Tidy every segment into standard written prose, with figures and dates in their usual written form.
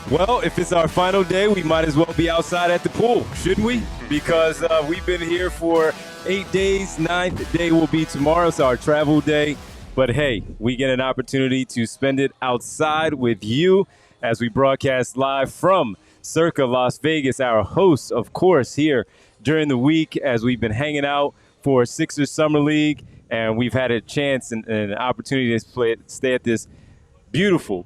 Well, if it's our final day, we might as well be outside at the pool, shouldn't we? Because we've been here for 8 days. 9th day will be tomorrow. It's our travel day. But hey, we get an opportunity to spend it outside with you as we broadcast live from Circa Las Vegas, our host, of course, here during the week as we've been hanging out for Sixers Summer League. And we've had a chance and an opportunity to stay at this beautiful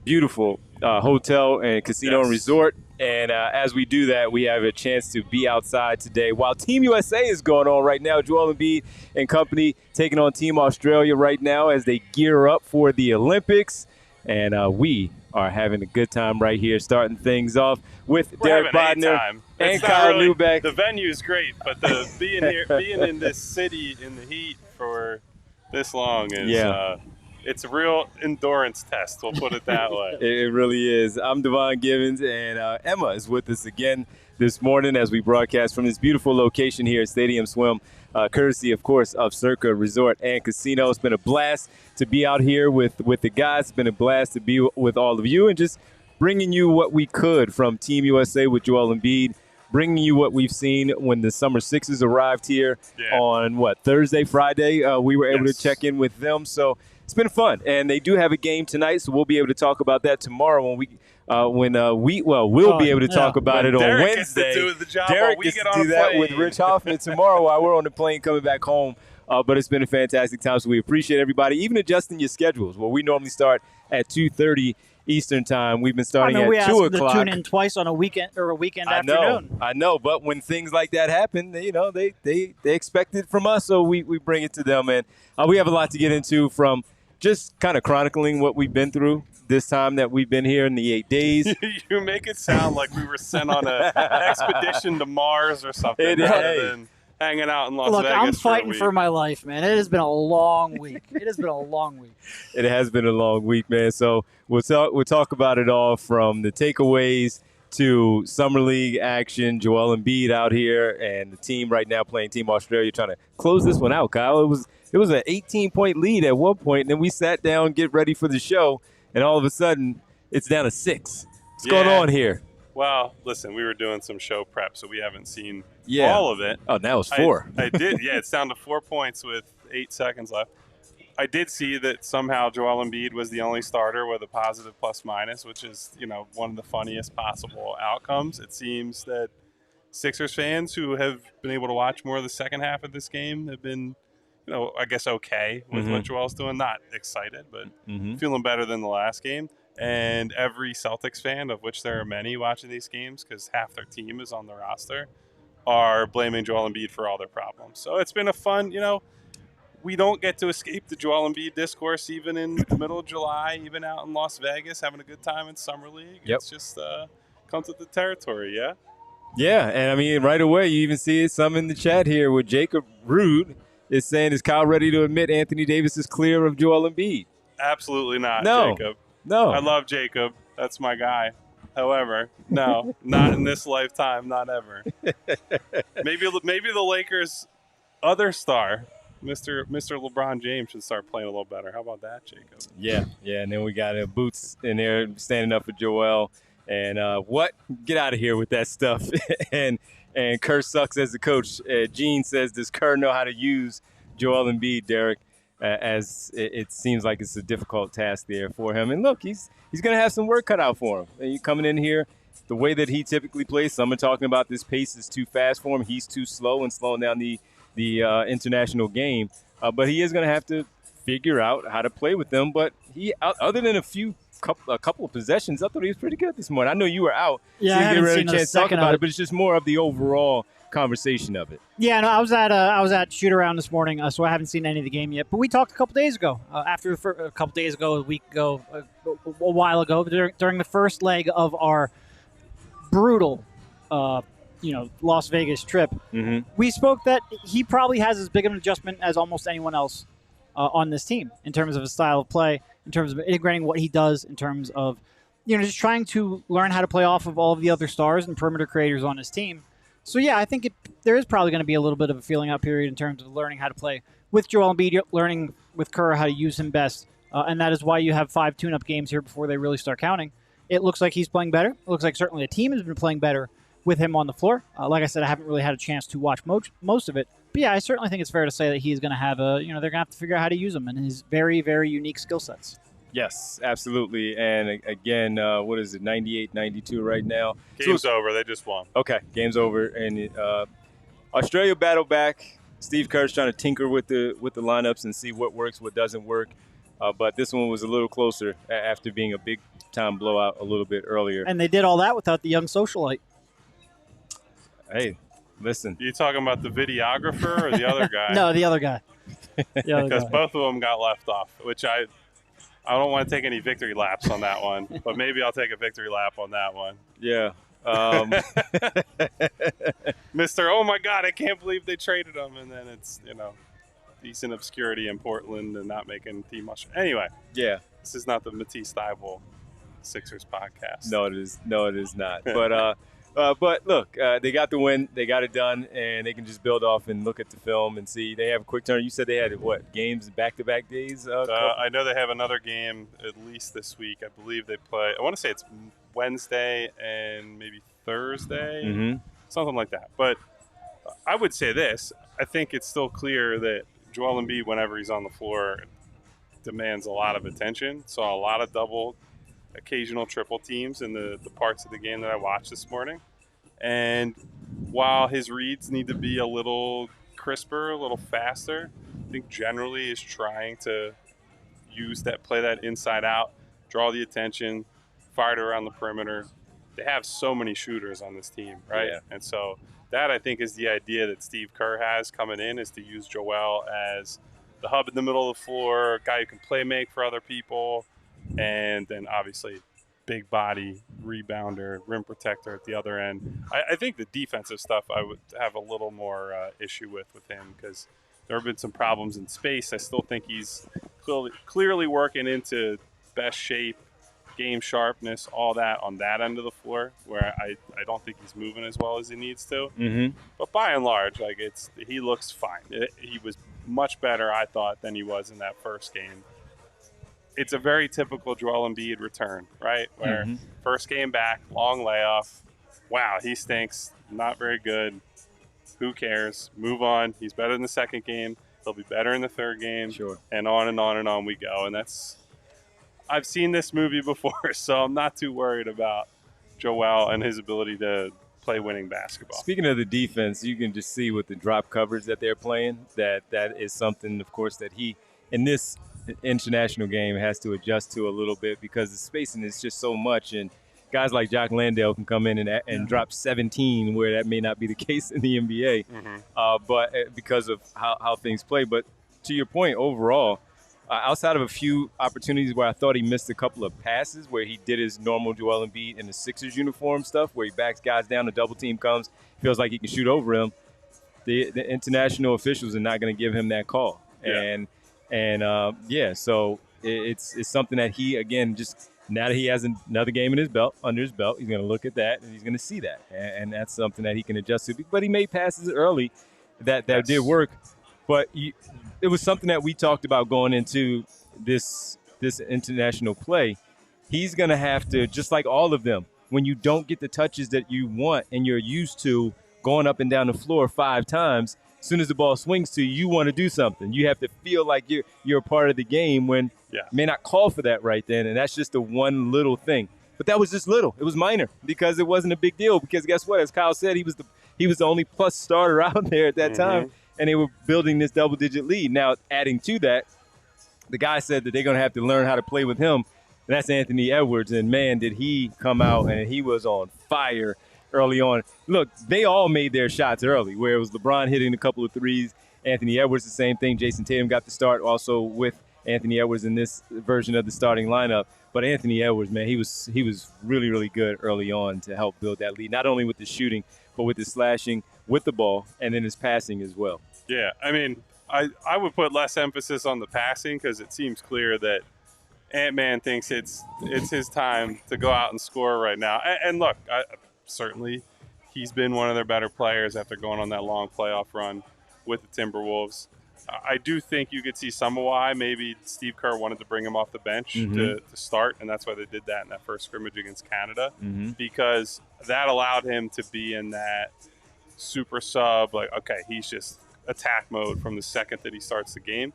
hotel and casino and resort. And as we do that, we have a chance to be outside today while Team USA is going on right now. Joel Embiid and company taking on Team Australia right now as they gear up for the Olympics. And we are having a good time right here, starting things off with Derek Bodner and Kyle Neubeck. The venue's great, but being in this city in the heat for this long is it's a real endurance test, we'll put it that way. It really is. I'm Devon Givens, and Emma is with us again this morning as we broadcast from this beautiful location here at Stadium Swim, courtesy, of course, of Circa Resort and Casino. It's been a blast to be out here with the guys. It's been a blast to be with all of you and just bringing you what we could from Team USA with Joel Embiid, bringing you what we've seen when the Summer Sixers arrived here on, Thursday, Friday. We were able to check in with them, so it's been fun, and they do have a game tonight, so we'll be able to talk about that tomorrow we'll be able to talk about it on Derek Wednesday. Gets to do the job Derek while we gets get to on do a that plane. with Rich Hoffman tomorrow while we're on the plane coming back home. But it's been a fantastic time, so we appreciate everybody, even adjusting your schedules. Well, we normally start at 2:30 Eastern time. We've been starting at 2 o'clock. We asked them to tune in twice on a weekend afternoon. I know, but when things like that happen, they expect it from us, so we bring it to them. And we have a lot to get into from just kind of chronicling what we've been through this time that we've been here in the 8 days. You make it sound like we were sent on an expedition to Mars or something rather than hanging out in Las Vegas. Look, I'm fighting for my life, man. It has been a long week. It has been a long week. It has been a long week, man. So we'll talk about it all from the takeaways to Summer League action. Joel Embiid out here and the team right now playing Team Australia, trying to close this one out, Kyle. It was an 18-point lead at one point, and then we sat down, get ready for the show, and all of a sudden, it's down to 6. What's going on here? Well, listen, we were doing some show prep, so we haven't seen all of it. Oh, now it's 4. I did, it's down to 4 points with 8 seconds left. I did see that somehow Joel Embiid was the only starter with a positive plus-minus, which is, one of the funniest possible outcomes. It seems that Sixers fans who have been able to watch more of the second half of this game have been I guess okay with what Joel's doing. Not excited, but feeling better than the last game. And every Celtics fan, of which there are many watching these games because half their team is on the roster, are blaming Joel Embiid for all their problems. So it's been a fun, we don't get to escape the Joel Embiid discourse even in the middle of July, even out in Las Vegas, having a good time in Summer League. Yep. It's just comes with the territory, yeah? Yeah, and I mean, right away, you even see some in the chat here with Jacob Rude is saying, is Kyle ready to admit Anthony Davis is clear of Joel Embiid? Absolutely not, No. Jacob. No. I love Jacob. That's my guy. However, no, not in this lifetime, not ever. Maybe the Lakers' other star, Mr. LeBron James, should start playing a little better. How about that, Jacob? Yeah, and then we got Boots in there standing up for Joel. And get out of here with that stuff. and Kerr sucks as a coach. Gene says, does Kerr know how to use Joel Embiid, Derek? As it seems like it's a difficult task there for him. And look, he's going to have some work cut out for him. And you coming in here, the way that he typically plays, some are talking about this pace is too fast for him. He's too slow and slowing down the international game. But he is going to have to figure out how to play with them. But he, other than a couple of possessions, I thought he was pretty good this morning. I know you were out, Yeah, so I you haven't didn't really seen a chance to talk second about of it. But it's just more of the overall conversation of it. Yeah, no, I was at shoot around this morning, so I haven't seen any of the game yet. But we talked a couple days ago, a week ago, a while ago, during the first leg of our brutal, Las Vegas trip. Mm-hmm. We spoke that he probably has as big of an adjustment as almost anyone else on this team in terms of his style of play, in terms of integrating what he does, in terms of just trying to learn how to play off of all of the other stars and perimeter creators on his team. So, yeah, I think there is probably going to be a little bit of a feeling out period in terms of learning how to play with Joel Embiid, learning with Kerr how to use him best, and that is why you have 5 tune-up games here before they really start counting. It looks like he's playing better. It looks like certainly the team has been playing better with him on the floor. Like I said, I haven't really had a chance to watch most of it. But, yeah, I certainly think it's fair to say that he's going to have they're going to have to figure out how to use him in his very, very unique skill sets. Yes, absolutely. And again, what is it, 98-92 right now? Game's over. They just won. Okay, game's over. And Australia battled back. Steve Kerr's trying to tinker with the lineups and see what works, what doesn't work. But this one was a little closer after being a big-time blowout a little bit earlier. And they did all that without the young socialite. Hey, listen. You talking about the videographer or the other guy? No, the other guy. Because both of them got left off, which I don't want to take any victory laps on that one, but maybe I'll take a victory lap on that one. Yeah. Mr. Oh my God, I can't believe they traded him. And then it's, decent obscurity in Portland and not making team much. Anyway. Yeah. This is not the Matisse Thybulle Sixers podcast. No, it is not. But look, they got the win. They got it done, and they can just build off and look at the film and see. They have a quick turn. You said they had, games back-to-back days? I know they have another game at least this week. I believe they play – I want to say it's Wednesday and maybe Thursday, something like that. But I would say this. I think it's still clear that Joel Embiid, whenever he's on the floor, demands a lot of attention. Saw a lot of double – occasional triple teams in the parts of the game that I watched this morning. And while his reads need to be a little crisper, a little faster, I think generally is trying to play that inside out, draw the attention, fire it around the perimeter. They have so many shooters on this team, right? Yeah. And so that I think is the idea that Steve Kerr has coming in, is to use Joel as the hub in the middle of the floor, a guy who can play make for other people, and then obviously big body, rebounder, rim protector at the other end. I think the defensive stuff I would have a little more issue with him, because there have been some problems in space. I still think he's clearly working into best shape, game sharpness, all that on that end of the floor, where I don't think he's moving as well as he needs to. Mm-hmm. But by and large, he looks fine. He was much better, I thought, than he was in that first game. It's a very typical Joel Embiid return, right? Where first game back, long layoff. Wow, he stinks. Not very good. Who cares? Move on. He's better in the second game. He'll be better in the third game. Sure. And on and on and on we go. And I've seen this movie before, so I'm not too worried about Joel and his ability to play winning basketball. Speaking of the defense, you can just see with the drop coverage that they're playing, that is something, of course, that he, in this international game, has to adjust to a little bit, because the spacing is just so much, and guys like Jock Landale can come in and drop 17, where that may not be the case in the NBA, but because of how things play. But to your point, overall, outside of a few opportunities where I thought he missed a couple of passes, where he did his normal Joel Embiid in the Sixers uniform stuff, where he backs guys down, the double team comes, feels like he can shoot over him, the international officials are not going to give him that call. So it's something that he, again, just now that he has another game under his belt, he's going to look at that and he's going to see that. And that's something that he can adjust to. But he made passes early that did work. But it was something that we talked about going into this international play. He's going to have to, just like all of them, when you don't get the touches that you want and you're used to going up and down the floor 5 times, as soon as the ball swings to you, you want to do something. You have to feel like you're a part of the game when you may not call for that right then, and that's just the one little thing. But that was just little. It was minor, because it wasn't a big deal, because guess what? As Kyle said, he was the only plus starter out there at that time, and they were building this double-digit lead. Now, adding to that, the guy said that they're going to have to learn how to play with him, and that's Anthony Edwards. And, man, did he come out, and he was on fire early on. Look, they all made their shots early, where it was LeBron hitting a couple of threes, Anthony Edwards the same thing. Jason Tatum got the start also with Anthony Edwards in this version of the starting lineup. But Anthony Edwards, man, he was really, really good early on to help build that lead, not only with the shooting, but with his slashing with the ball and then his passing as well. Yeah, I mean, I would put less emphasis on the passing because it seems clear that Ant-Man thinks it's his time to go out and score right now. And look, certainly he's been one of their better players after going on that long playoff run with the Timberwolves. I do think you could see some of why maybe Steve Kerr wanted to bring him off the bench to start, and that's why they did that in that first scrimmage against Canada, because that allowed him to be in that super sub, like, okay, he's just attack mode from the second that he starts the game.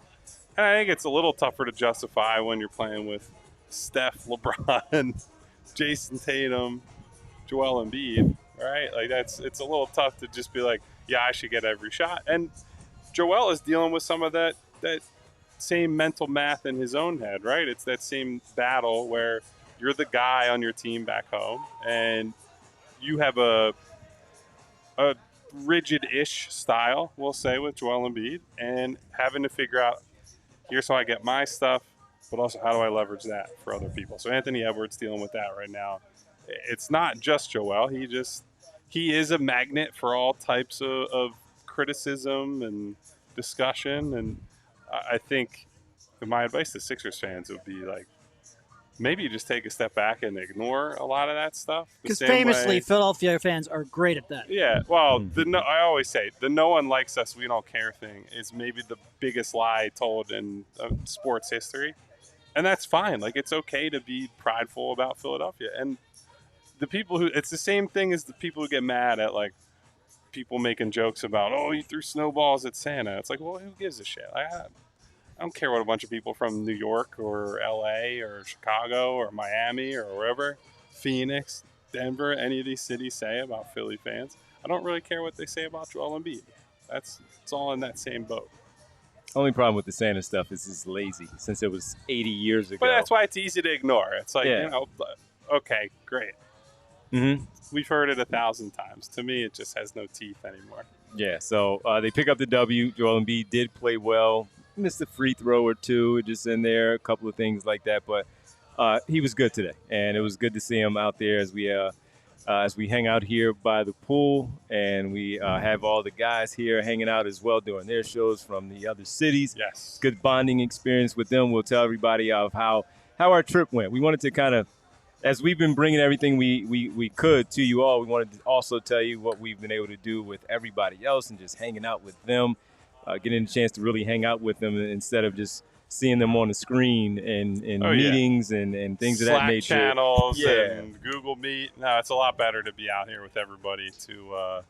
And I think it's a little tougher to justify when you're playing with Steph, LeBron, Jason Tatum, Joel Embiid, right? Like it's a little tough to just be like, yeah, I should get every shot. And Joel is dealing with some of that same mental math in his own head, right? It's that same battle where you're the guy on your team back home and you have a rigid-ish style, we'll say, with Joel Embiid, and having to figure out, here's how I get my stuff, but also how do I leverage that for other people. So Anthony Edwards dealing with that right now. It's not just Joel. He is a magnet for all types of criticism and discussion, and I think my advice to Sixers fans would be like, maybe you just take a step back and ignore a lot of that stuff. Because famously, Philadelphia fans are great at that. Yeah, well, I always say the "no one likes us, we don't care" thing is maybe the biggest lie told in sports history, and that's fine. Like, it's okay to be prideful about Philadelphia, and the people it's the same thing as the people who get mad at like people making jokes about, oh, you threw snowballs at Santa. It's like, well, who gives a shit? I don't care what a bunch of people from New York or LA or Chicago or Miami or wherever, Phoenix, Denver, any of these cities say about Philly fans. I don't really care what they say about Joel Embiid. It's all in that same boat. Only problem with the Santa stuff is it's lazy, since it was 80 years ago. But that's why it's easy to ignore. It's like, okay, great. We've heard it 1,000 times. To me, it just has no teeth anymore. Yeah, so they pick up the W. Joel Embiid did play well. Missed a free throw or two just in there, a couple of things like that. But he was good today, and it was good to see him out there as we hang out here by the pool, and we have all the guys here hanging out as well doing their shows from the other cities. Yes. Good bonding experience with them. We'll tell everybody of how our trip went. We wanted to kind of, as we've been bringing everything we could to you all, we wanted to also tell you what we've been able to do with everybody else and just hanging out with them, getting a chance to really hang out with them instead of just seeing them on the screen and meetings and things of that nature. Slack channels and Google Meet. No, it's a lot better to be out here with everybody to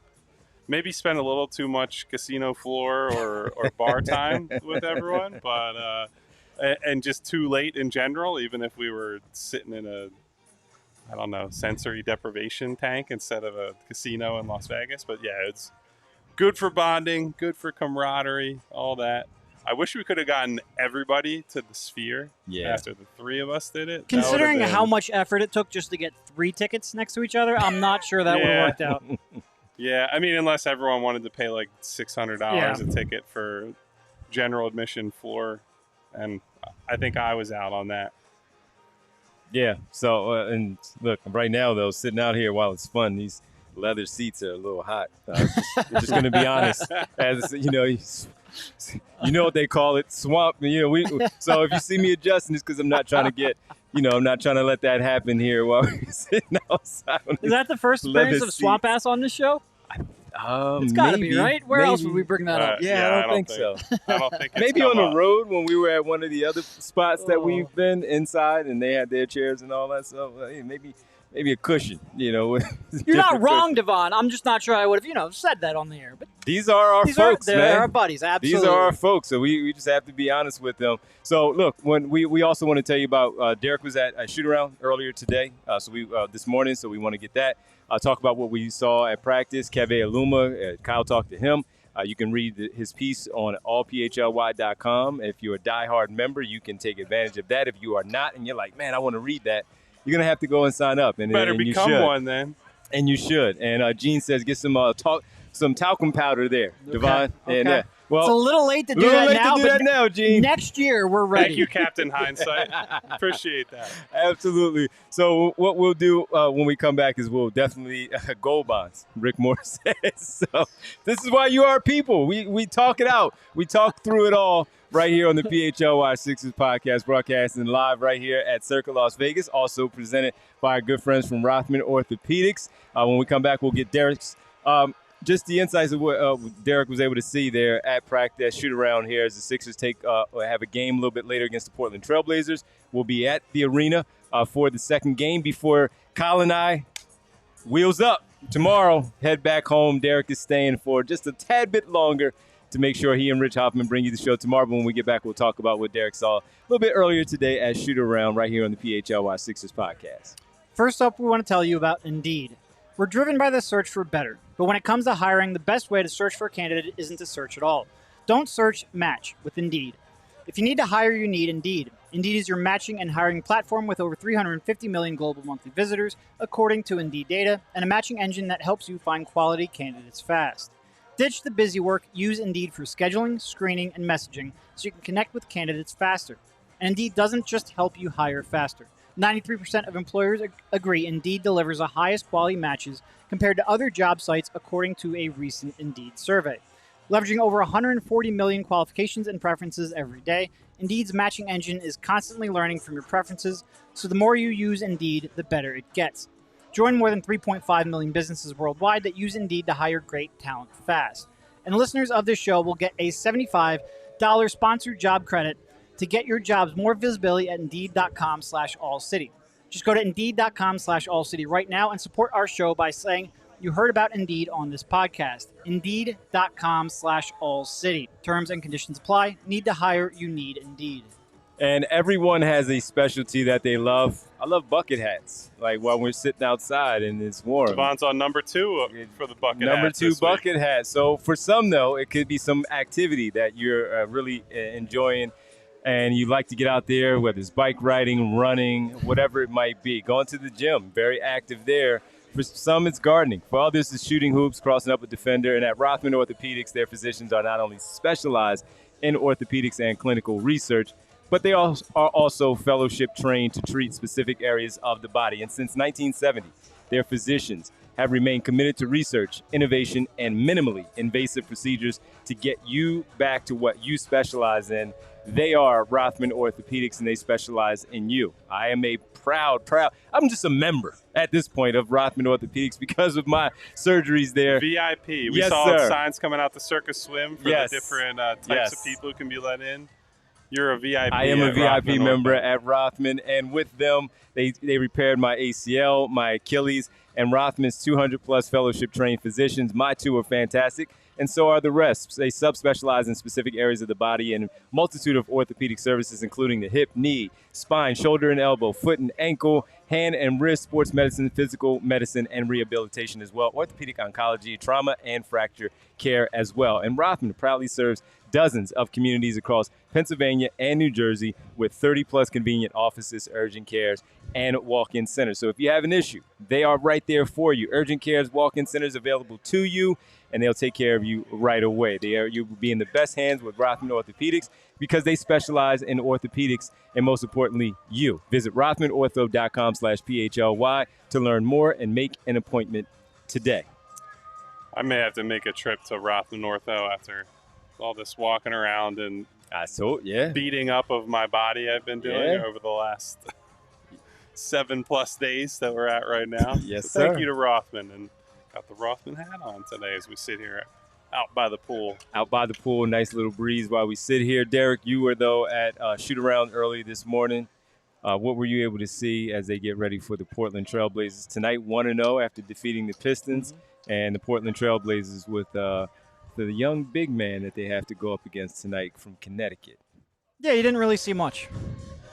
maybe spend a little too much casino floor or bar time with everyone, but and just too late in general, even if we were sitting in a, I don't know, sensory deprivation tank instead of a casino in Las Vegas. But yeah, it's good for bonding, good for camaraderie, all that. I wish we could have gotten everybody to the Sphere after the three of us did it. Considering how much effort it took just to get 3 tickets next to each other, I'm not sure that would have worked out. Yeah, I mean, unless everyone wanted to pay like $600 a ticket for general admission floor, and I think I was out on that. Yeah, so, and look, right now, though, sitting out here while it's fun, these leather seats are a little hot. I'm just going to be honest. As you know what they call it, swamp. So if you see me adjusting, it's because I'm not trying to get, I'm not trying to let that happen here while we're sitting outside. Is that the first appearance of Swamp Ass on this show? It's got to be, right? Where else would we bring that up? I don't think so. I don't think it's maybe on the road when we were at one of the other spots that we've been inside and they had their chairs and all that stuff. Maybe a cushion, You're not wrong, Devon. I'm just not sure I would have, said that on the air. But these are our folks, man. They're our buddies, absolutely. These are our folks, so we just have to be honest with them. So, look, when we also want to tell you about Derek was at a shoot-around earlier today, this morning, so we want to get that. Talk about what we saw at practice. Keve Aluma, Kyle talked to him. You can read his piece on allphly.com. If you're a diehard member, you can take advantage of that. If you are not and you're like, man, I want to read that, you're going to have to go and sign up. And Better and you become should. one then. And you should. And Gene says get some talcum powder there, Devon. Okay. And, well, It's a little late to do little that late now, to do but that now, Gene. next year we're ready. Thank you, Captain Hindsight. Appreciate that. Absolutely. So what we'll do when we come back is we'll definitely gold bonds, Rick Moore says. So this is why you are people. We talk it out. We talk through it all right here on the PHLY Sixers Podcast, broadcasting live right here at Circa Las Vegas, also presented by our good friends from Rothman Orthopedics. When we come back, we'll get Derek's just the insights of what Derek was able to see there at practice, shoot around here as the Sixers have a game a little bit later against the Portland Trailblazers. We'll be at the arena for the second game before Kyle and I wheels up tomorrow, head back home. Derek is staying for just a tad bit longer to make sure he and Rich Hoffman bring you the show tomorrow. But when we get back, we'll talk about what Derek saw a little bit earlier today at shoot around right here on the PHLY Sixers Podcast. First up, we want to tell you about Indeed. We're driven by the search for better, but when it comes to hiring, the best way to search for a candidate isn't to search at all. Don't search, match with Indeed. If you need to hire, you need Indeed. Indeed is your matching and hiring platform with over 350 million global monthly visitors, according to Indeed data, and a matching engine that helps you find quality candidates fast. Ditch the busy work, use Indeed for scheduling, screening, and messaging so you can connect with candidates faster. And Indeed doesn't just help you hire faster. 93% of employers agree Indeed delivers the highest quality matches compared to other job sites, according to a recent Indeed survey. Leveraging over 140 million qualifications and preferences every day, Indeed's matching engine is constantly learning from your preferences, so the more you use Indeed, the better it gets. Join more than 3.5 million businesses worldwide that use Indeed to hire great talent fast. And listeners of this show will get a $75 sponsored job credit to get your jobs more visibility at Indeed.com/AllCity. Just go to Indeed.com/AllCity right now and support our show by saying you heard about Indeed on this podcast. Indeed.com/AllCity. Terms and conditions apply. Need to hire? You need Indeed. And everyone has a specialty that they love. I love bucket hats, like while we're sitting outside and it's warm. Devon's on number 2 for the bucket hat. Number 2 bucket hat. So for some, though, it could be some activity that you're really enjoying and you like to get out there, whether it's bike riding, running, whatever it might be. Going to the gym, very active there. For some, it's gardening. For others, it's shooting hoops, crossing up a defender. And at Rothman Orthopedics, their physicians are not only specialized in orthopedics and clinical research, but they are also fellowship trained to treat specific areas of the body. And since 1970, their physicians have remained committed to research, innovation, and minimally invasive procedures to get you back to what you specialize in. They are Rothman Orthopedics, and they specialize in you. I am a proud, I'm just a member at this point of Rothman Orthopedics because of my surgeries there. VIP. We Yes, saw sir. signs coming out the Circus Swim for Yes. the different types Yes. of people who can be let in. You're a VIP. I am a at VIP Rothman member Ortho. at Rothman, and with them, they repaired my ACL, my Achilles, and Rothman's 200-plus fellowship-trained physicians. My 2 are fantastic, and so are the rest. They subspecialize in specific areas of the body and a multitude of orthopedic services, including the hip, knee, spine, shoulder and elbow, foot and ankle, hand and wrist, sports medicine, physical medicine, and rehabilitation as well, orthopedic oncology, trauma, and fracture care as well. And Rothman proudly serves dozens of communities across Pennsylvania and New Jersey with 30-plus convenient offices, urgent cares, and walk-in centers. So if you have an issue, they are right there for you. Urgent cares, walk-in centers available to you, and they'll take care of you right away. You'll be in the best hands with Rothman Orthopedics because they specialize in orthopedics and, most importantly, you. Visit rothmanortho.com/PHLY to learn more and make an appointment today. I may have to make a trip to Rothman Ortho after all this walking around and beating up of my body I've been doing over the last 7+ days that we're at right now. Yes, so thank sir. you to Rothman, and got the Rothman hat on today as we sit here out by the pool. Out by the pool, nice little breeze while we sit here. Derek, you were, though, at shoot around early this morning. What were you able to see as they get ready for the Portland Trailblazers tonight? 1-0 after defeating the Pistons, and the Portland Trailblazers with the young big man that they have to go up against tonight from Connecticut. Yeah, you didn't really see much.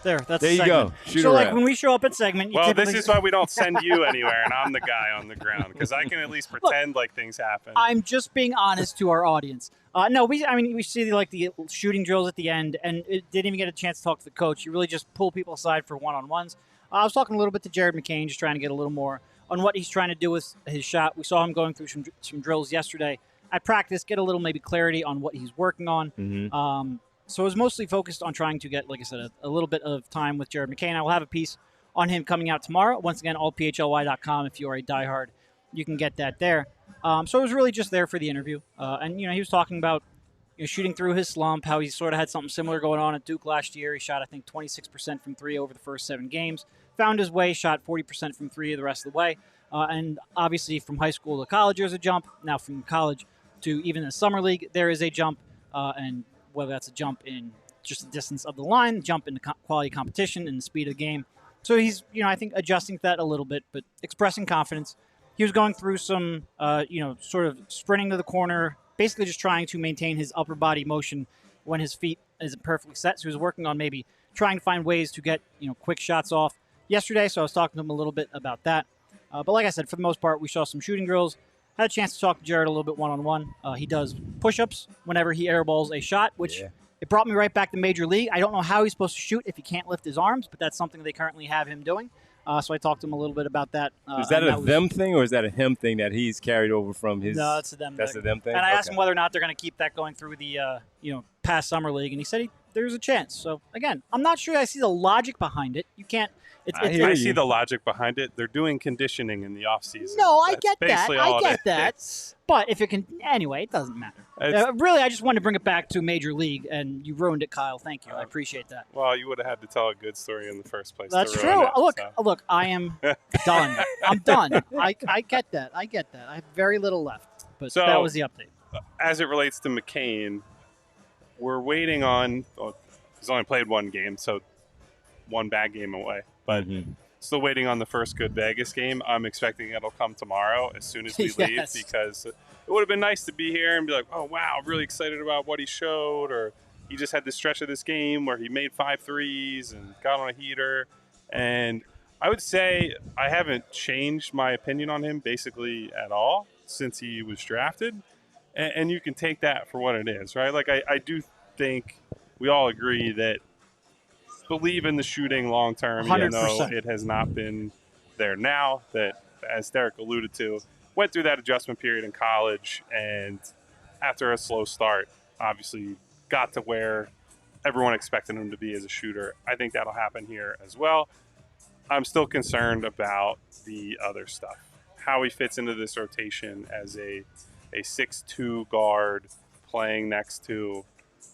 That's there a you segment. go. Shoot so, like, around. when we show up at segment, you Well, typically... this is why we don't send you anywhere, and I'm the guy on the ground because I can at least pretend like things happen. I'm just being honest to our audience. No, we see the shooting drills at the end, and it didn't even get a chance to talk to the coach. You really just pull people aside for one-on-ones. I was talking a little bit to Jared McCain, just trying to get a little more on what he's trying to do with his shot. We saw him going through some drills yesterday at practice, get a little maybe clarity on what he's working on. Mm-hmm. So it was mostly focused on trying to get, like I said, a little bit of time with Jared McCain. I will have a piece on him coming out tomorrow. Once again, allphly.com. If you are a diehard, you can get that there. So it was really just there for the interview. And, he was talking about shooting through his slump, how he sort of had something similar going on at Duke last year. He shot, I think, 26% from three over the first 7 games. Found his way, shot 40% from three the rest of the way. And obviously from high school to college, there's a jump. Now from college to even the summer league, there is a jump. And whether that's a jump in just the distance of the line, jump in the quality of competition, and the speed of the game. So he's, I think, adjusting to that a little bit, but expressing confidence. He was going through some, sort of sprinting to the corner, basically just trying to maintain his upper body motion when his feet isn't perfectly set. So he was working on maybe trying to find ways to get, quick shots off yesterday. So I was talking to him a little bit about that. But like I said, for the most part, we saw some shooting drills. Had a chance to talk to Jared a little bit one-on-one. He does push-ups whenever he airballs a shot, which it brought me right back to Major League. I don't know how he's supposed to shoot if he can't lift his arms, but that's something they currently have him doing. So I talked to him a little bit about that. Is that a them thing or is that a him thing that he's carried over from his? No, it's a them thing. That's a them thing? And I asked him whether or not they're going to keep that going through the past summer league, and he said there's a chance. So, again, I'm not sure I see the logic behind it. You can't – I see the logic behind it. They're doing conditioning in the offseason. No, I That's get that. basically I all get it that. is. But if it can – anyway, it doesn't matter. Really, I just wanted to bring it back to Major League, and you ruined it, Kyle. Thank you. I appreciate that. Well, you would have had to tell a good story in the first place. That's to true. ruin it, Look, I am done. I'm done. I get that. I have very little left. But So, that was the update. As it relates to McCain, we're waiting on he's only played one game, so one bad game away. But still waiting on the first good Vegas game. I'm expecting it'll come tomorrow as soon as we leave because it would have been nice to be here and be like, oh, wow, I'm really excited about what he showed. Or he just had this stretch of this game where he made 5 threes and got on a heater. And I would say I haven't changed my opinion on him basically at all since he was drafted. And you can take that for what it is, right? Like, I do think we all agree that believe in the shooting long term, even though it has not been there now. That, as Derek alluded to, went through that adjustment period in college, and after a slow start, obviously got to where everyone expected him to be as a shooter. I think that'll happen here as well. I'm still concerned about the other stuff, how he fits into this rotation as a 6'2" guard playing next to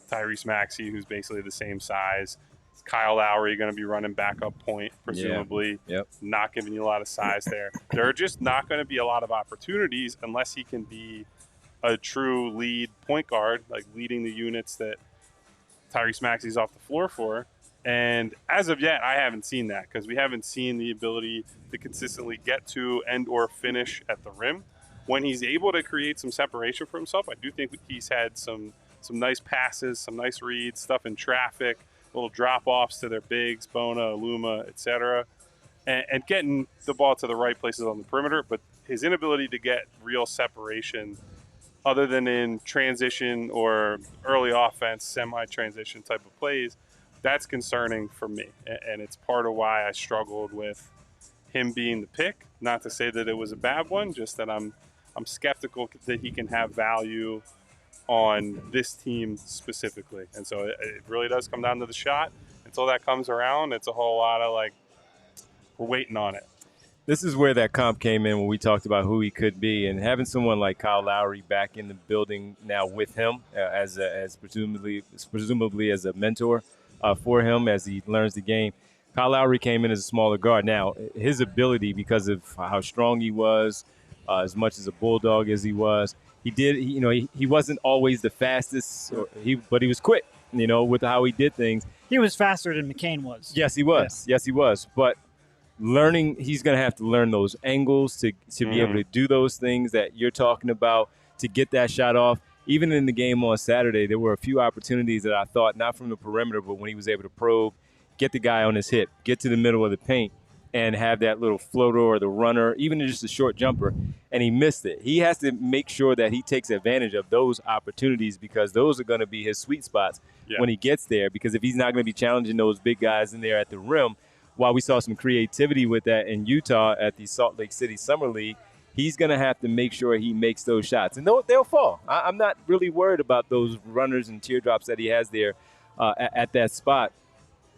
Tyrese Maxey, who's basically the same size. Kyle Lowry going to be running backup point, presumably. Not giving you a lot of size there. There are just not going to be a lot of opportunities unless he can be a true lead point guard, like leading the units that Tyrese Maxey's off the floor for. And as of yet, I haven't seen that because we haven't seen the ability to consistently get to and or finish at the rim. When he's able to create some separation for himself, I do think he's had some nice passes, some nice reads, stuff in traffic, little drop-offs to their bigs, Bona, Aluma, etc., and getting the ball to the right places on the perimeter. But his inability to get real separation other than in transition or early offense, semi-transition type of plays, that's concerning for me. And it's part of why I struggled with him being the pick. Not to say that it was a bad one, just that I'm skeptical that he can have value on this team specifically. And so it really does come down to the shot. Until that comes around, it's a whole lot of we're waiting on it. This is where that comp came in when we talked about who he could be, and having someone like Kyle Lowry back in the building now with him as presumably as a mentor for him as he learns the game. Kyle Lowry came in as a smaller guard. Now, his ability, because of how strong he was, as much as a bulldog as he was, he wasn't always the fastest, but he was quick, with how he did things. He was faster than McCain was. Yes, he was. Yes, he was. But he's going to have to learn those angles to be able to do those things that you're talking about, to get that shot off. Even in the game on Saturday, there were a few opportunities that I thought, not from the perimeter, but when he was able to probe get the guy on his hip, get to the middle of the paint, and have that little floater or the runner, even just a short jumper, and he missed it. He has to make sure that he takes advantage of those opportunities because those are going to be his sweet spots when he gets there, because if he's not going to be challenging those big guys in there at the rim, while we saw some creativity with that in Utah at the Salt Lake City Summer League, he's going to have to make sure he makes those shots. And they'll fall. I'm not really worried about those runners and teardrops that he has there at that spot.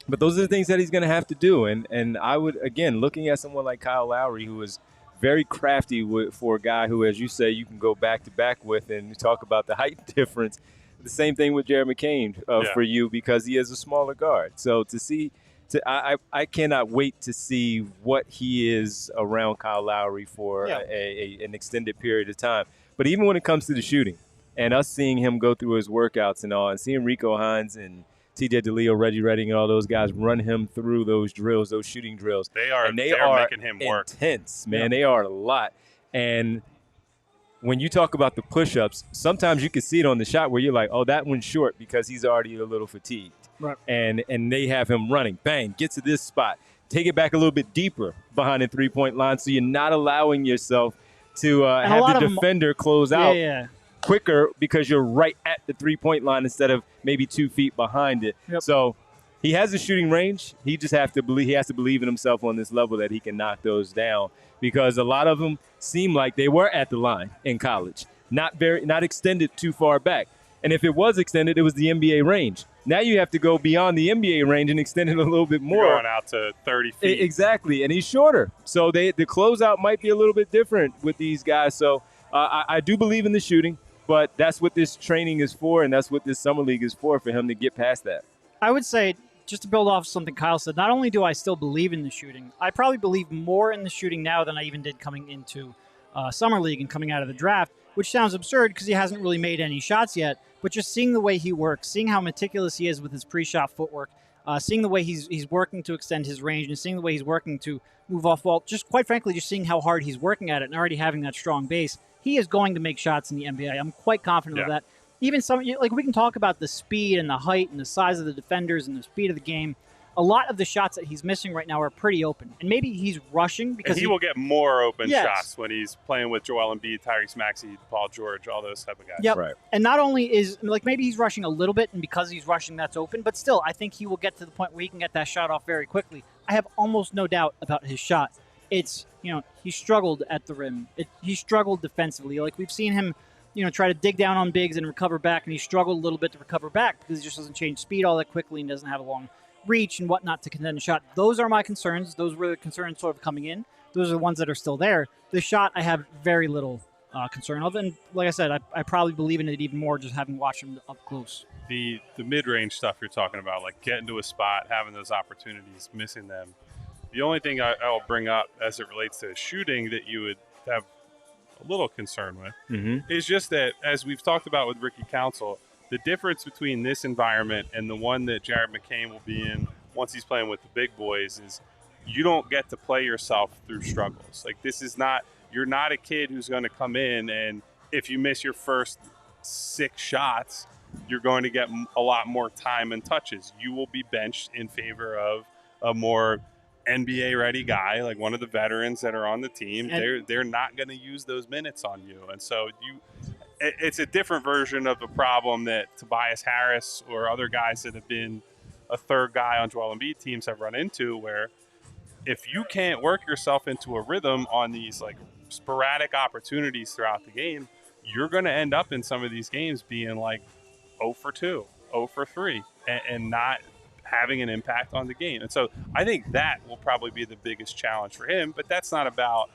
But those are the things that he's going to have to do. And I would, again, looking at someone like Kyle Lowry, who is very crafty for a guy who, as you say, you can go back-to-back with and talk about the height difference. The same thing with Jared McCain for you, because he is a smaller guard. So I cannot wait to see what he is around Kyle Lowry for an extended period of time. But even when it comes to the shooting and us seeing him go through his workouts and all, and seeing Rico Hines and TJ DeLeo, Reggie Redding, and all those guys run him through those drills, those shooting drills. They are making him work. Intense, man. Yeah. They are a lot. And when you talk about the push-ups, sometimes you can see it on the shot where you're like, oh, that one's short because he's already a little fatigued. Right. And they have him running. Bang, get to this spot. Take it back a little bit deeper behind the three-point line so you're not allowing yourself to have the defender close out quicker because you're right at the three-point line instead of maybe 2 feet behind it. Yep. So he has a shooting range. He just has to believe in himself on this level that he can knock those down, because a lot of them seem like they were at the line in college, not extended too far back. And if it was extended, it was the NBA range. Now you have to go beyond the NBA range and extend it a little bit more. You're going out to 30 feet. Exactly, and he's shorter. So the closeout might be a little bit different with these guys. So I do believe in the shooting, but that's what this training is for, and that's what this summer league is for him to get past that. I would say, just to build off something Kyle said, not only do I still believe in the shooting, I probably believe more in the shooting now than I even did coming into summer league and coming out of the draft, which sounds absurd because he hasn't really made any shots yet. But just seeing the way he works, seeing how meticulous he is with his pre-shot footwork, seeing the way he's working to extend his range, and seeing the way he's working to move off ball, just quite frankly, just seeing how hard he's working at it and already having that strong base, he is going to make shots in the NBA. I'm quite confident of that. Even we can talk about the speed and the height and the size of the defenders and the speed of the game. A lot of the shots that he's missing right now are pretty open. And maybe he's rushing because he will get more open shots when he's playing with Joel Embiid, Tyrese Maxey, Paul George, all those type of guys. Yep. Right. And not only maybe he's rushing a little bit, and because he's rushing, that's open. But still, I think he will get to the point where he can get that shot off very quickly. I have almost no doubt about his shot. It's, he struggled at the rim. He struggled defensively. Like, we've seen him, try to dig down on bigs and recover back, and he struggled a little bit to recover back because he just doesn't change speed all that quickly and doesn't have a long reach and whatnot to contend a shot. Those are my concerns. Those were the concerns sort of coming in. Those are the ones that are still there. The shot I have very little concern of. And like I said, I probably believe in it even more just having watched him up close. The mid-range stuff you're talking about, like getting to a spot, having those opportunities, missing them. The only thing I'll bring up as it relates to shooting that you would have a little concern with is just that, as we've talked about with Ricky Council, the difference between this environment and the one that Jared McCain will be in once he's playing with the big boys is you don't get to play yourself through struggles. Like, this is not – you're not a kid who's going to come in and if you miss your first 6 shots, you're going to get a lot more time and touches. You will be benched in favor of a more NBA-ready guy, like one of the veterans that are on the team. They're not going to use those minutes on you. And so it's a different version of the problem that Tobias Harris or other guys that have been a third guy on Joel Embiid teams have run into, where if you can't work yourself into a rhythm on these like sporadic opportunities throughout the game, you're going to end up in some of these games being like 0 for 2, 0 for 3, and not having an impact on the game. And so I think that will probably be the biggest challenge for him, but that's not about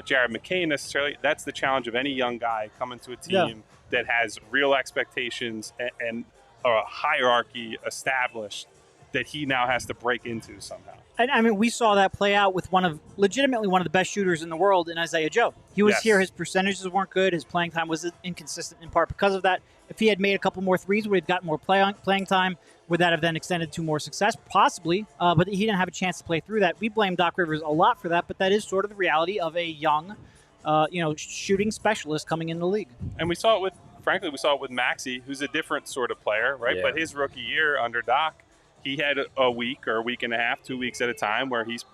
Jared McCain necessarily. That's the challenge of any young guy coming to a team that has real expectations and a hierarchy established that he now has to break into somehow. And I mean, we saw that play out with legitimately one of the best shooters in the world in Isaiah Joe. He was here. His percentages weren't good. His playing time was inconsistent in part because of that. If he had made a couple more threes, would have gotten more playing time. Would that have then extended to more success? Possibly, but he didn't have a chance to play through that. We blame Doc Rivers a lot for that, but that is sort of the reality of a young, shooting specialist coming in the league. And we saw it with Maxey, who's a different sort of player, right? Yeah. But his rookie year under Doc, he had a week or a week and a half, 2 weeks at a time where he's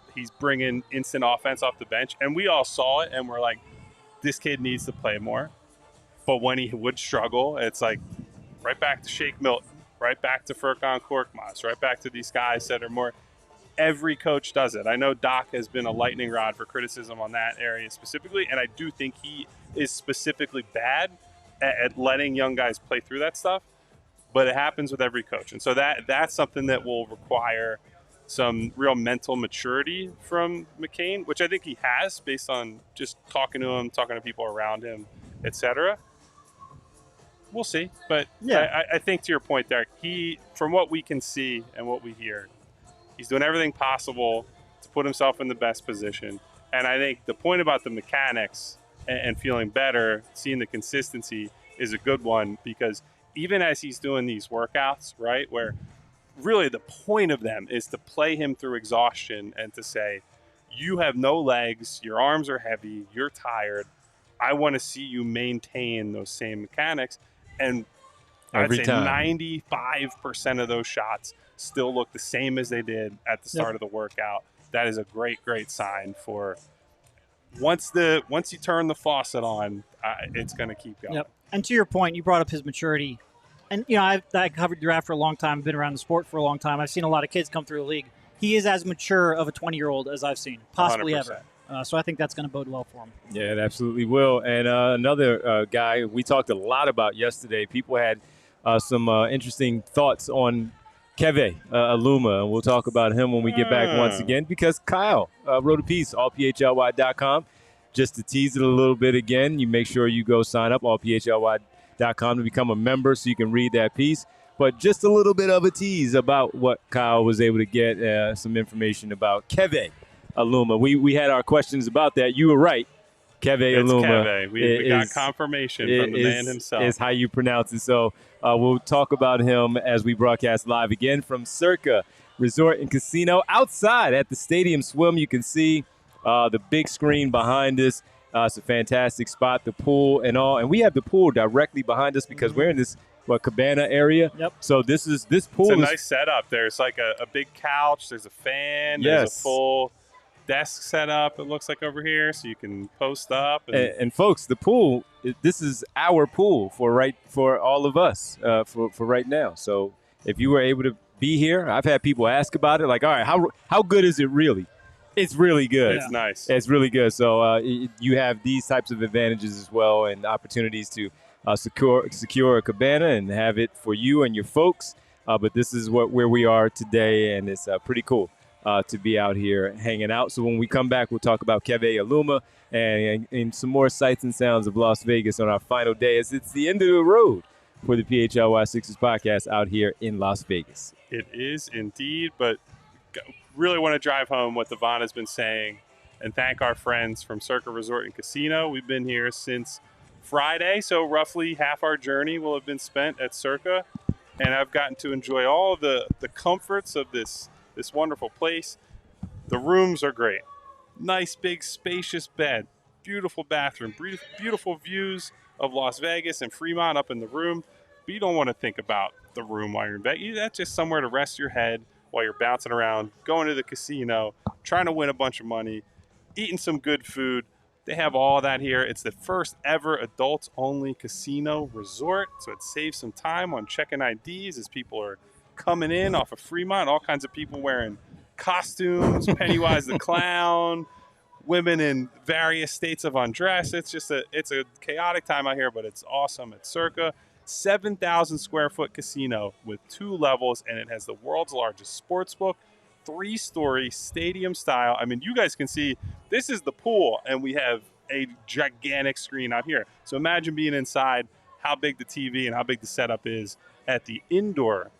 bringing instant offense off the bench. And we all saw it, and we're like, this kid needs to play more. But when he would struggle, it's like right back to Shake Milton, right back to Furkan Korkmaz, right back to these guys that are more – every coach does it. I know Doc has been a lightning rod for criticism on that area specifically, and I do think he is specifically bad at letting young guys play through that stuff, but it happens with every coach. And so that's something that will require some real mental maturity from McCain, which I think he has based on just talking to him, talking to people around him, etc. We'll see. But yeah. I think to your point, Derek, he, from what we can see and what we hear, he's doing everything possible to put himself in the best position. And I think the point about the mechanics and feeling better, seeing the consistency is a good one, because even as he's doing these workouts, right, where really the point of them is to play him through exhaustion and to say, you have no legs, your arms are heavy, you're tired. I want to see you maintain those same mechanics. And I'd say 95% of those shots still look the same as they did at the start of the workout. That is a great, great sign for once you turn the faucet on, it's going to keep going. Yep. And to your point, you brought up his maturity. And, you know, I covered draft for a long time, been around the sport for a long time. I've seen a lot of kids come through the league. He is as mature of a 20-year-old as I've seen, possibly 100%. ever. So I think that's going to bode well for him. Yeah, it absolutely will. And another guy we talked a lot about yesterday, people had some interesting thoughts on Keve Aluma, and we'll talk about him when we get back once again, because Kyle wrote a piece, allphly.com. Just to tease it a little bit again, you make sure you go sign up, allphly.com, to become a member so you can read that piece. But just a little bit of a tease about what Kyle was able to get, some information about Keve Aluma. We had our questions about that. You were right. Keve Aluma. Keve. We got confirmation from the man himself. Is how you pronounce it. So we'll talk about him as we broadcast live again from Circa Resort and Casino. Outside at the Stadium Swim, you can see the big screen behind us. It's a fantastic spot, the pool and all. And we have the pool directly behind us because we're in this cabana area. Yep. So this pool it's a nice setup. There's like a big couch. There's a fan. Yes. There's a full desk set up, it looks like, over here, so you can post up. And folks, the pool, this is our pool for all of us for right now. So if you were able to be here, I've had people ask about it, like, all right, how good is it really? It's really good. It's nice. It's really good. So you have these types of advantages as well, and opportunities to secure a cabana and have it for you and your folks. But this is where we are today, and it's pretty cool to be out here hanging out. So when we come back, we'll talk about Keve Aluma and some more sights and sounds of Las Vegas on our final day, as it's the end of the road for the PHLY Sixers podcast out here in Las Vegas. It is indeed, but really want to drive home what Devon has been saying and thank our friends from Circa Resort and Casino. We've been here since Friday, so roughly half our journey will have been spent at Circa, and I've gotten to enjoy all of the comforts of this wonderful place. The rooms are great. Nice, big, spacious bed. Beautiful bathroom. Beautiful views of Las Vegas and Fremont up in the room. But you don't want to think about the room while you're in bed. That's just somewhere to rest your head while you're bouncing around, going to the casino, trying to win a bunch of money, eating some good food. They have all that here. It's the first ever adults-only casino resort, so it saves some time on checking IDs as people are coming in off of Fremont. All kinds of people wearing costumes, Pennywise the Clown, women in various states of undress. It's a chaotic time out here, but it's awesome. It's Circa, 7,000 square foot casino with 2 levels, and it has the world's largest sports book, 3-story stadium style. I mean, you guys can see this is the pool, and we have a gigantic screen out here. So imagine being inside, how big the TV and how big the setup is at the indoor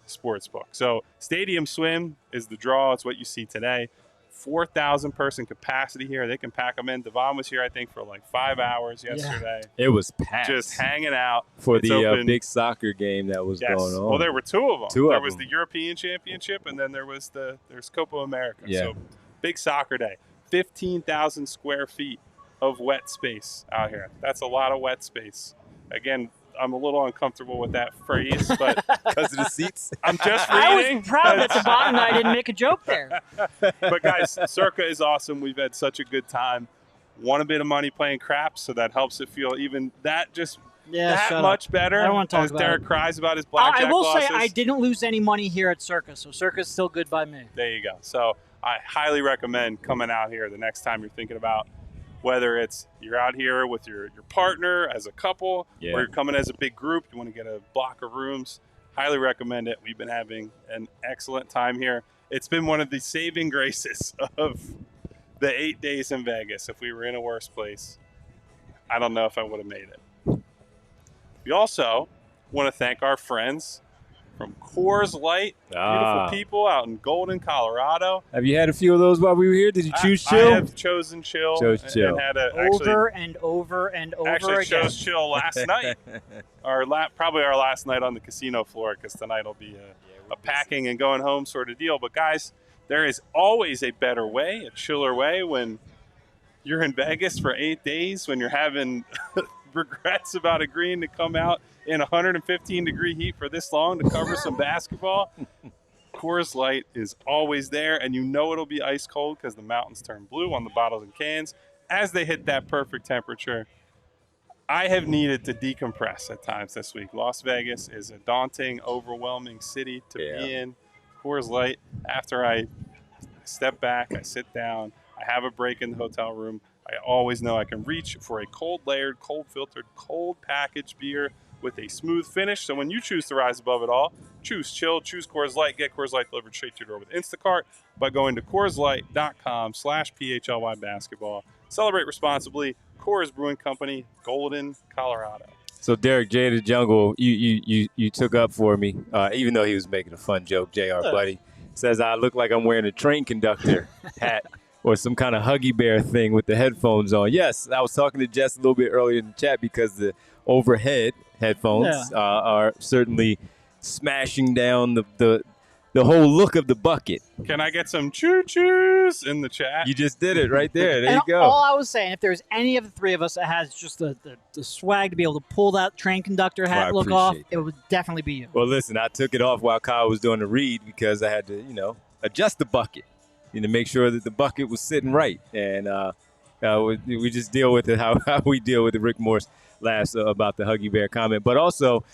sportsbook. So Stadium Swim is the draw. It's what you see today. 4,000 person capacity here. They can pack them in. Devon was here, I think, for like 5 hours yesterday. It was packed. Just hanging out. For the big soccer game that was going on. Well, there were 2 of them. There was the European Championship, and then there's Copa America. Yeah. So big soccer day. 15,000 square feet of wet space out here. That's a lot of wet space. Again, I'm a little uncomfortable with that phrase, but Because of the seats. I'm just I reading. was proud that the bottom I didn't make a joke there. But guys, Circa is awesome. We've had such a good time. Won a bit of money playing craps, so that helps it feel even that much better. I don't want to talk as about Derek it. cries about his blackjack I will losses. say I didn't lose any money here at Circa, so Circa's still good by me. There you go. So I highly recommend coming out here the next time you're thinking about whether it's you're out here with your partner as a couple, or you're coming as a big group, you want to get a block of rooms. Highly recommend it. We've been having an excellent time here. It's been one of the saving graces of the 8 days in Vegas. If we were in a worse place, I don't know if I would have made it. We also want to thank our friends from Coors Light, beautiful people out in Golden, Colorado. Have you had a few of those while we were here? Did you choose I chill? have chosen chill. Chill. And had a, Over and over actually again. chose chill last night. Probably our last night on the casino floor, because tonight will be a packing and going home sort of deal. But guys, there is always a better way, a chiller way, when you're in Vegas for 8 days, when you're having regrets about agreeing to come out in 115-degree heat for this long to cover some basketball. Coors Light is always there, and you know it'll be ice cold because the mountains turn blue on the bottles and cans as they hit that perfect temperature. I have needed to decompress at times this week. Las Vegas is a daunting, overwhelming city to be in. Coors Light, after I step back, I sit down, I have a break in the hotel room, I always know I can reach for a cold layered, cold filtered, cold packaged beer with a smooth finish. So when you choose to rise above it all, choose chill, choose Coors Light, get Coors Light delivered straight to your door with Instacart by going to CoorsLight.com/PHLY basketball. Celebrate responsibly. Coors Brewing Company, Golden, Colorado. So Derek, Jay the Jungle, you took up for me, even though he was making a fun joke. JR buddy says I look like I'm wearing a train conductor hat or some kind of Huggy Bear thing with the headphones on. Yes, I was talking to Jess a little bit earlier in the chat because the overhead headphones are certainly smashing down the whole look of the bucket. Can I get some choo-choos in the chat? You just did it right there. There and you go. All I was saying, if there's any of the three of us that has just the swag to be able to pull that train conductor hat look off, it would definitely be you. Well, listen, I took it off while Kyle was doing the read because I had to, adjust the bucket, make sure that the bucket was sitting right. And we just deal with it how we deal with the Rick Morse last about the Huggy Bear comment. But also,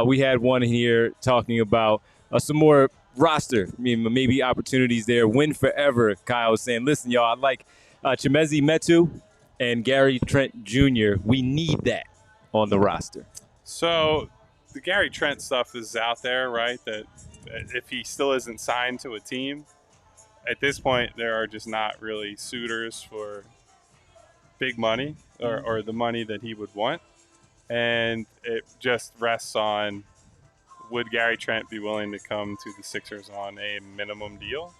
we had one here talking about some more roster, maybe opportunities there. Win forever, Kyle was saying. Listen, y'all, I like Chimezi Metu and Garry Trent Jr. We need that on the roster. So the Garry Trent stuff is out there, right? That if he still isn't signed to a team, at this point, there are just not really suitors for big money or the money that he would want. And it just rests on, would Garry Trent be willing to come to the Sixers on a minimum deal?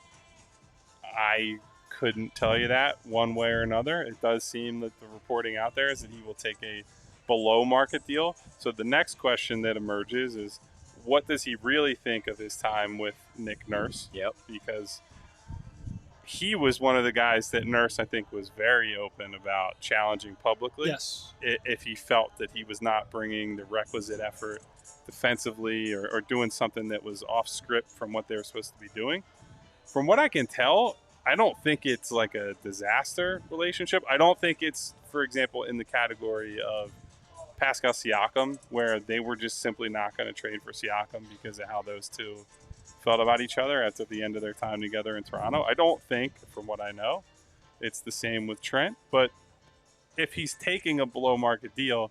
I couldn't tell you that one way or another. It does seem that the reporting out there is that he will take a below market deal. So the next question that emerges is, what does he really think of his time with Nick Nurse? Yep. Because he was one of the guys that Nurse, I think, was very open about challenging publicly. Yes. If he felt that he was not bringing the requisite effort defensively or doing something that was off script from what they were supposed to be doing. From what I can tell, I don't think it's like a disaster relationship. I don't think it's, for example, in the category of Pascal Siakam, where they were just simply not going to trade for Siakam because of how those two felt about each other at the end of their time together in Toronto. I don't think, from what I know, it's the same with Trent. But if he's taking a below market deal,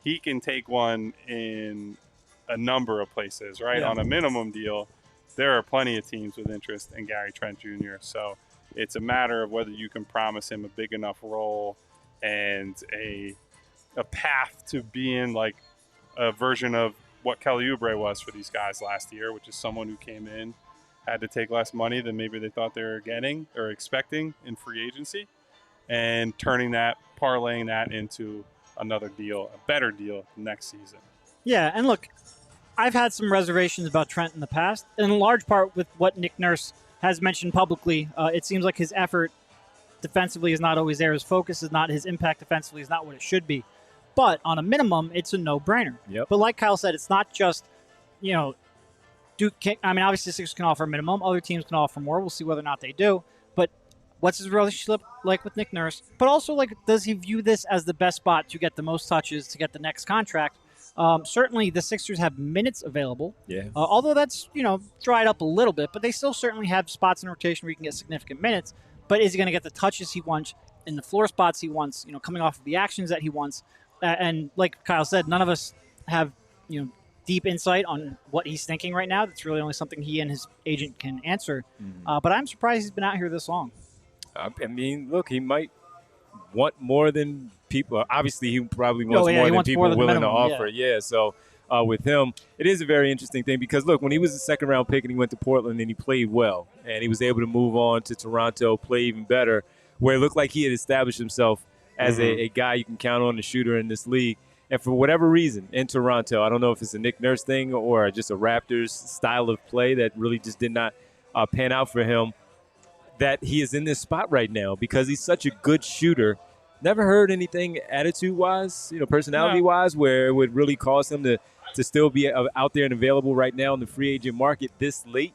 he can take one in a number of places, right? Yeah. On a minimum deal, there are plenty of teams with interest in Garry Trent Jr. So it's a matter of whether you can promise him a big enough role and a path to being like a version of what Kelly Oubre was for these guys last year, which is someone who came in, had to take less money than maybe they thought they were getting or expecting in free agency, and parlaying that into another deal, a better deal next season. Yeah, and look, I've had some reservations about Trent in the past, in large part with what Nick Nurse has mentioned publicly. It seems like his effort defensively is not always there. His focus is not, his impact defensively is not what it should be. But on a minimum, it's a no-brainer. Yep. But like Kyle said, it's not just, obviously the Sixers can offer a minimum. Other teams can offer more. We'll see whether or not they do. But what's his relationship like with Nick Nurse? But also, does he view this as the best spot to get the most touches to get the next contract? Certainly, the Sixers have minutes available. Yeah. Although that's, dried up a little bit. But they still certainly have spots in rotation where you can get significant minutes. But is he going to get the touches he wants in the floor spots he wants, coming off of the actions that he wants? And like Kyle said, none of us have, deep insight on what he's thinking right now. That's really only something he and his agent can answer. Mm-hmm. But I'm surprised he's been out here this long. Look, he might want more than people. Obviously, he probably wants more than people willing to offer. Yeah. So with him, it is a very interesting thing because, look, when he was a second-round pick and he went to Portland and he played well and he was able to move on to Toronto, play even better, where it looked like he had established himself as a guy you can count on, a shooter in this league. And for whatever reason, in Toronto, I don't know if it's a Nick Nurse thing or just a Raptors style of play that really just did not pan out for him, that he is in this spot right now because he's such a good shooter. Never heard anything attitude-wise, personality-wise, where it would really cause him to still be out there and available right now in the free agent market this late,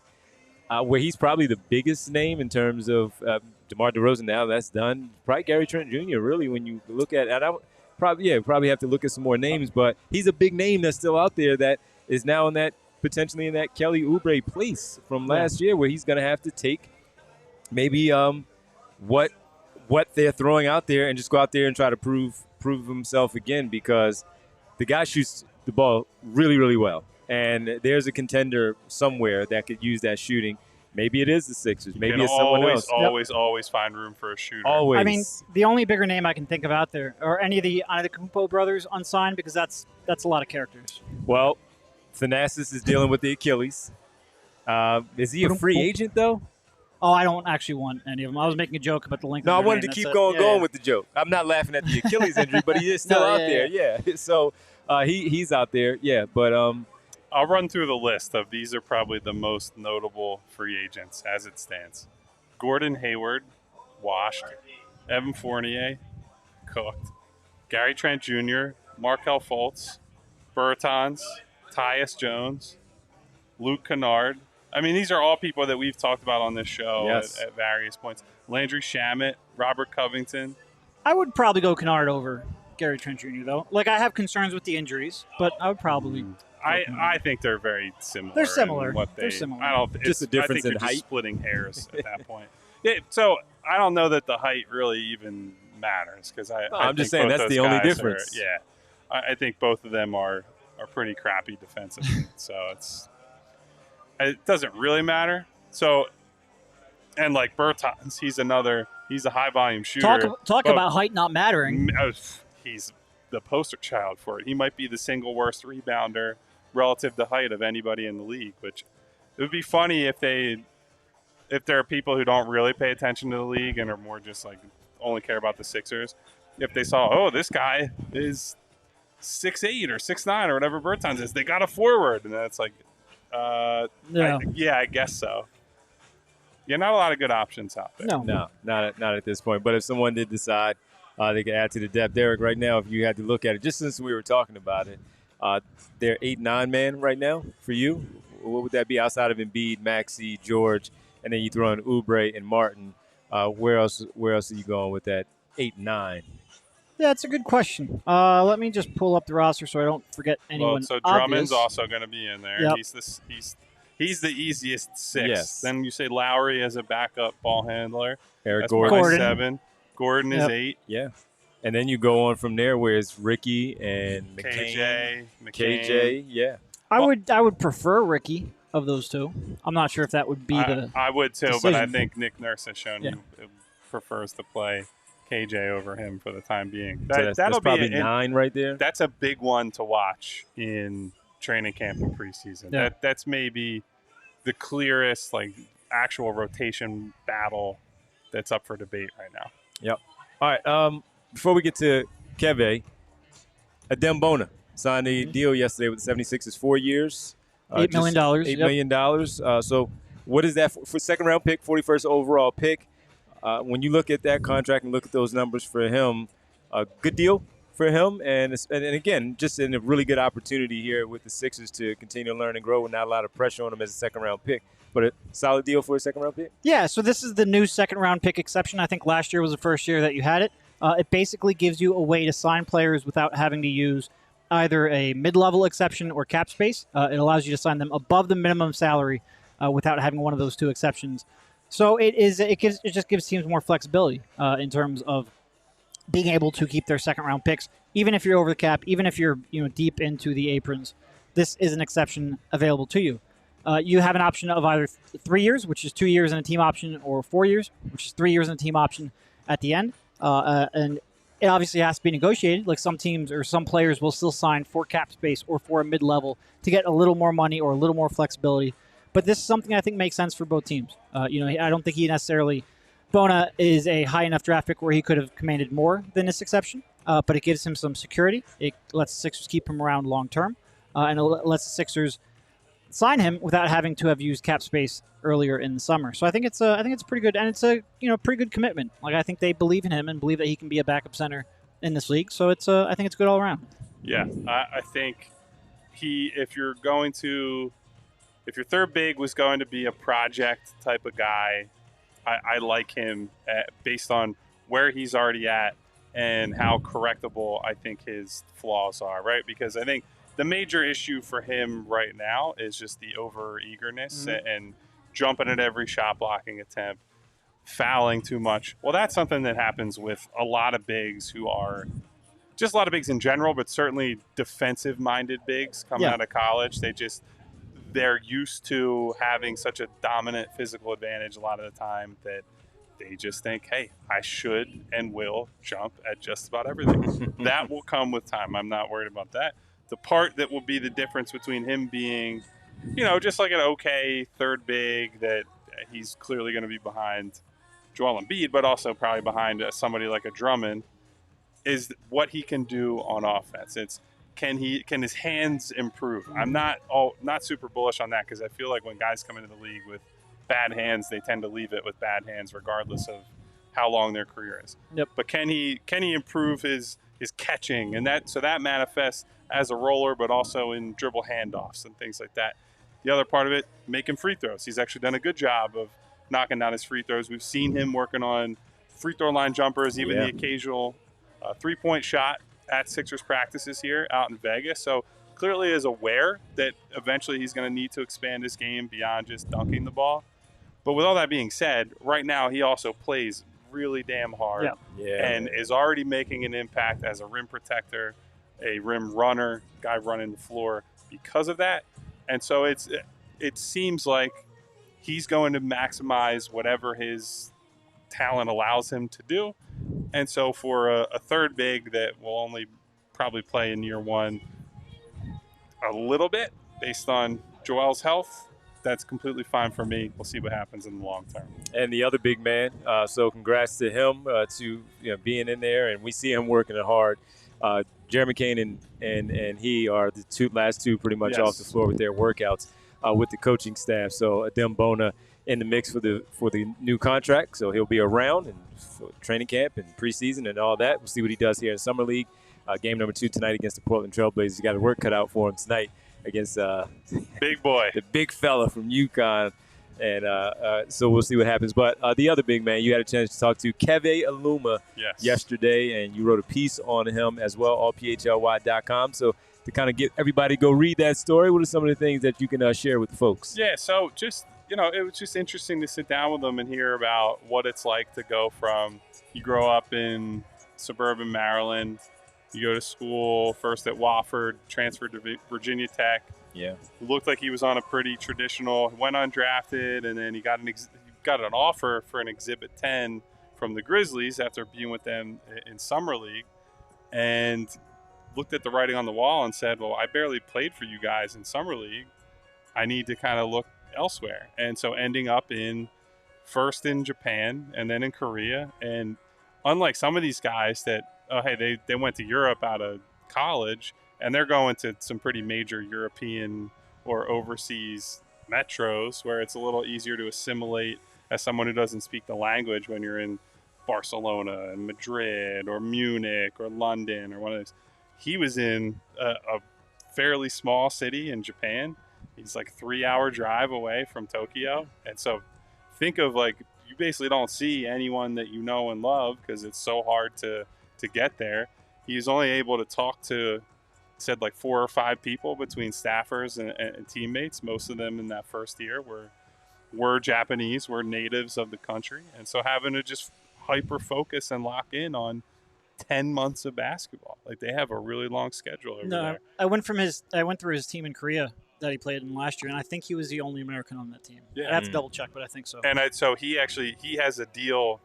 where he's probably the biggest name in terms of DeMar DeRozan. Now that's done. Probably Gary Trent Jr., really, when you look at it. Probably have to look at some more names, but he's a big name that's still out there that is now potentially in that Kelly Oubre place from last year, where he's going to have to take maybe what they're throwing out there and just go out there and try to prove himself again, because the guy shoots the ball really, really well, and there's a contender somewhere that could use that shooting. Maybe it is the Sixers. Maybe it's someone else. Always find room for a shooter. Always. I mean, the only bigger name I can think of out there are any of the Antetokounmpo brothers unsigned, because that's a lot of characters. Well, Thanasis is dealing with the Achilles. Is he a free agent, though? Oh, I don't actually want any of them. I was making a joke about the length. No, I wanted to keep going with the joke. I'm not laughing at the Achilles injury, but he is still out there. Yeah. So he's out there. Yeah, but I'll run through the list of these are probably the most notable free agents as it stands. Gordon Hayward, washed. Evan Fournier, cooked. Gary Trent Jr., Markelle Fultz, Bertans, Tyus Jones, Luke Kennard. I mean, these are all people that we've talked about on this show at various points. Landry Shamet, Robert Covington. I would probably go Kennard over Gary Trent Jr., though. I have concerns with the injuries, but I would probably... I think they're very similar. They're similar. They're similar. Just a difference in height. Just splitting hairs at that point. Yeah, so I don't know that the height really even matters, because I'm just saying that's the only difference. I think both of them are pretty crappy defensively. So it doesn't really matter. So, and like Bertans, he's a high volume shooter. Talk about height not mattering. He's the poster child for it. He might be the single worst rebounder relative to height of anybody in the league, which it would be funny if there are people who don't really pay attention to the league and are more just only care about the Sixers. If they saw, this guy is 6'8" or 6'9" or whatever Bertans is, they got a forward, and that's I guess so. Yeah, not a lot of good options out there. No, not at this point. But if someone did decide they could add to the depth, Derek, right now, if you had to look at it, just since we were talking about it, they're 8-9 man right now for you. What would that be outside of Embiid, Maxey, George, and then you throw in Oubre and Martin? Where else are you going with that 8-9? Yeah, it's a good question. Let me just pull up the roster so I don't forget anyone. Well, so Drummond's also going to be in there. Yep. He's the easiest 6. Yes. Then you say Lowry as a backup ball handler. Eric That's Gordon. 7. Gordon is 8. Yeah. And then you go on from there where it's Ricky and McCain. KJ, yeah. I would prefer Ricky of those two. I'm not sure if that would be I would too, decision. but I think Nick Nurse has shown he prefers to play KJ over him for the time being. That's probably 9 right there. That's a big one to watch in training camp and preseason. Yeah. That's maybe the clearest actual rotation battle that's up for debate right now. Yep. All right. Before we get to Keve, Adem Bona signed a deal yesterday with the 76ers, 4 years. $8 million. $8 million. So what is that for second-round pick, 41st overall pick? When you look at that contract and look at those numbers for him, good deal for him. And again, just in a really good opportunity here with the Sixers to continue to learn and grow with not a lot of pressure on him as a second-round pick. But a solid deal for a second-round pick? Yeah, so this is the new second-round pick exception. I think last year was the first year that you had it. It basically gives you a way to sign players without having to use either a mid-level exception or cap space. It allows you to sign them above the minimum salary without having one of those two exceptions. So it just gives teams more flexibility in terms of being able to keep their second-round picks, even if you're over the cap, even if you're deep into the aprons. This is an exception available to you. You have an option of either 3 years, which is 2 years and a team option, or 4 years, which is 3 years and a team option at the end. And it obviously has to be negotiated. Like some teams or some players will still sign for cap space or for a mid-level to get a little more money or a little more flexibility. But this is something I think makes sense for both teams. I don't think he necessarily Bona is a high enough draft pick where he could have commanded more than this exception, but it gives him some security. It lets the Sixers keep him around long term, and it lets the Sixers sign him without having to have used cap space earlier in the summer. So I think it's pretty good, and it's a pretty good commitment. Like I think they believe in him and believe that he can be a backup center in this league. So I think it's good all around. Yeah, I think if your third big was going to be a project type of guy, I like him based on where he's already at and how correctable I think his flaws are, right? Because I think the major issue for him right now is just the over-eagerness and jumping at every shot blocking attempt, fouling too much. Well, that's something that happens with a lot of bigs who are just a lot of bigs in general, but certainly defensive-minded bigs coming out of college. They're used to having such a dominant physical advantage a lot of the time that they just think, hey, I should and will jump at just about everything. That will come with time. I'm not worried about that. The part that will be the difference between him being, just like an okay third big that he's clearly going to be behind Joel Embiid, but also probably behind somebody like a Drummond, is what he can do on offense. It's can his hands improve? I'm not super bullish on that because I feel like when guys come into the league with bad hands, they tend to leave it with bad hands regardless of how long their career is. Yep. But can he improve his catching, and that manifests as a roller, but also in dribble handoffs and things like that. The other part of it, making free throws. He's actually done a good job of knocking down his free throws. We've seen him working on free throw line jumpers, even the occasional three-point shot at Sixers practices here out in Vegas. So clearly is aware that eventually he's going to need to expand his game beyond just dunking the ball. But with all that being said, right now he also plays really damn hard and is already making an impact as a rim protector, a rim runner, guy running the floor because of that. And so it seems like he's going to maximize whatever his talent allows him to do. And so for a third big that will only probably play in year one a little bit based on Joel's health, that's completely fine for me. We'll see what happens in the long term. And the other big man, so congrats to him to being in there, and we see him working it hard. Jared McCain and he are the last two pretty much off the floor with their workouts with the coaching staff. So Adem Bona in the mix for the new contract, so he'll be around and for training camp and preseason and all that. We'll see what he does here in Summer League. Game number 2 tonight against the Portland Trailblazers. He's got a work cut out for him tonight against big boy, the big fella from UConn. And so we'll see what happens. But the other big man, you had a chance to talk to Keve Aluma yesterday, and you wrote a piece on him as well, all PHLY.com. So to kind of get everybody to go read that story, what are some of the things that you can share with the folks? Yeah, so just, it was just interesting to sit down with them and hear about what it's like to go from, you grow up in suburban Maryland, you go to school first at Wofford, transferred to Virginia Tech. Yeah, looked like he was on a pretty traditional, went undrafted, and then he got an offer for an Exhibit 10 from the Grizzlies after being with them in Summer League, and looked at the writing on the wall and said, well, I barely played for you guys in Summer League. I need to kind of look elsewhere. And so ending up first in Japan and then in Korea. And unlike some of these guys that, they went to Europe out of college, and they're going to some pretty major European or overseas metros where it's a little easier to assimilate as someone who doesn't speak the language when you're in Barcelona and Madrid or Munich or London or one of those. He was in a fairly small city in Japan. He's like 3-hour drive away from Tokyo. And so think of like, you basically don't see anyone that you know and love because it's so hard to get there. He's only able to talk to, said like 4 or 5 people between staffers and teammates. Most of them in that first year were Japanese, were natives of the country. And so having to just hyper focus and lock in on 10 months of basketball. Like they have a really long schedule over there. I went through his team in Korea that he played in last year, and I think he was the only American on that team. Yeah. I have to double check, but I think so. And so he has a deal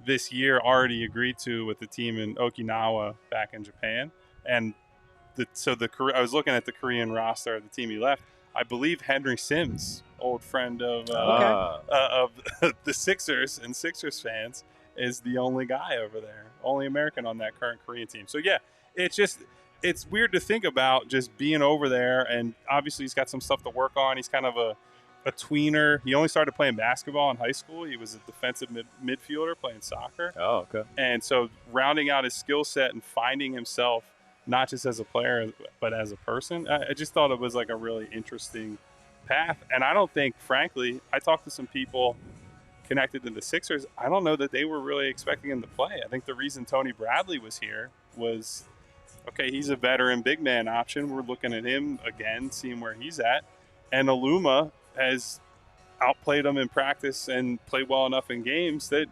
this year already agreed to with the team in Okinawa back in Japan. And I was looking at the Korean roster of the team he left. I believe Henry Sims, old friend of the Sixers and Sixers fans, is the only guy over there, only American on that current Korean team. So yeah, it's weird to think about just being over there, and obviously he's got some stuff to work on. He's kind of a tweener. He only started playing basketball in high school. He was a defensive midfielder playing soccer. Oh, okay. And so rounding out his skill set and finding himself not just as a player but as a person, I just thought it was like a really interesting path. And I don't think, frankly, I talked to some people connected to the Sixers. I don't know that they were really expecting him to play. I think the reason Tony Bradley was here was, okay, he's a veteran big man option. We're looking at him again, seeing where he's at. And Aluma has outplayed him in practice and played well enough in games that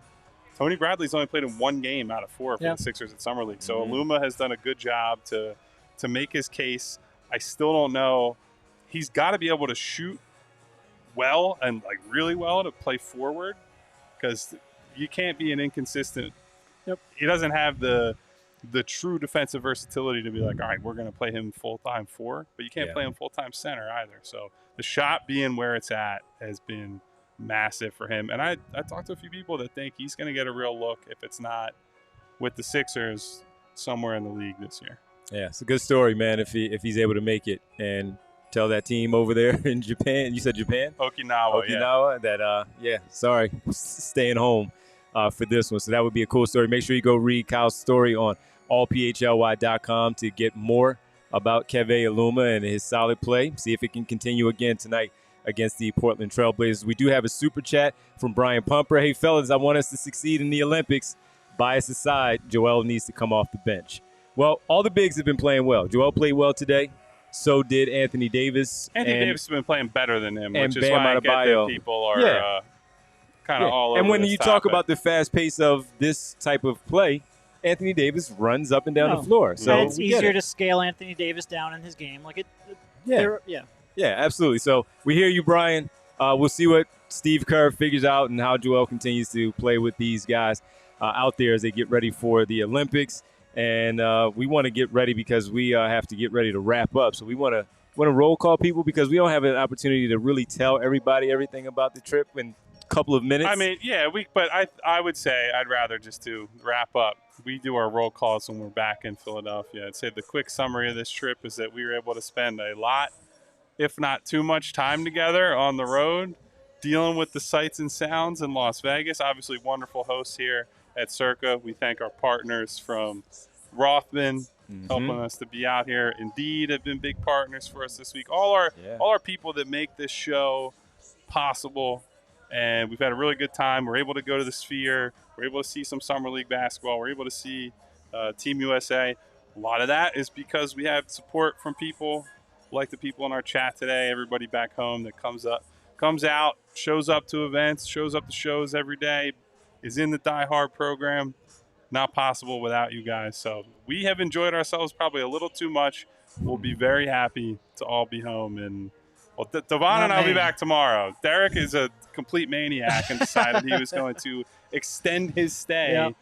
Tony Bradley's only played in 1 game out of 4 for the Sixers at Summer League. So Aluma has done a good job to make his case. I still don't know. He's got to be able to shoot well and like really well to play forward, because you can't be an inconsistent. He doesn't have the true defensive versatility to be like, all right, we're going to play him full-time 4, but you can't play him full-time center either. So the shot being where it's at has been massive for him. And I talked to a few people that think he's going to get a real look, if it's not with the Sixers, somewhere in the league this year. Yeah, it's a good story, man, if he's able to make it and tell that team over there in Japan. You said Japan? Okinawa, that, sorry, staying home for this one. So that would be a cool story. Make sure you go read Kyle's story on allphly.com to get more about Keve Aluma and his solid play. See if it can continue again tonight against the Portland Trail Blazers. We do have a super chat from Brian Pumper. Hey, fellas, I want us to succeed in the Olympics. Bias aside, Joel needs to come off the bench. Well, all the bigs have been playing well. Joel played well today. So did Anthony Davis. Anthony Davis has been playing better than him, which is why I get that people are kind of all over. And when you talk topic. about the fast pace of this type of play, Anthony Davis runs up and down the floor. So and it's easier to scale Anthony Davis down in his game. Yeah, absolutely. So we hear you, Brian. We'll see what Steve Kerr figures out and how Joel continues to play with these guys out there as they get ready for the Olympics. And we want to get ready because we have to get ready to wrap up. So we want to roll call people because we don't have an opportunity to really tell everybody everything about the trip in a couple of minutes. I mean, but I would say I'd rather just to wrap up. We do our roll calls when we're back in Philadelphia. I'd say the quick summary of this trip is that we were able to spend a lot, if not too much time together on the road, dealing with the sights and sounds in Las Vegas. Obviously, wonderful hosts here at Circa. We thank our partners from Rothman, helping us to be out here. Indeed have been big partners for us this week. All our people that make this show possible. And we've had a really good time. We're able to go to the Sphere. We're able to see some Summer League basketball. We're able to see Team USA. A lot of that is because we have support from people like the people in our chat today, everybody back home that comes out, shows up to events, shows up to shows every day, is in the Die Hard program. Not possible without you guys. So we have enjoyed ourselves probably a little too much. We'll be very happy to all be home. And Devon and I will be back tomorrow. Derek is a complete maniac and decided he was going to extend his stay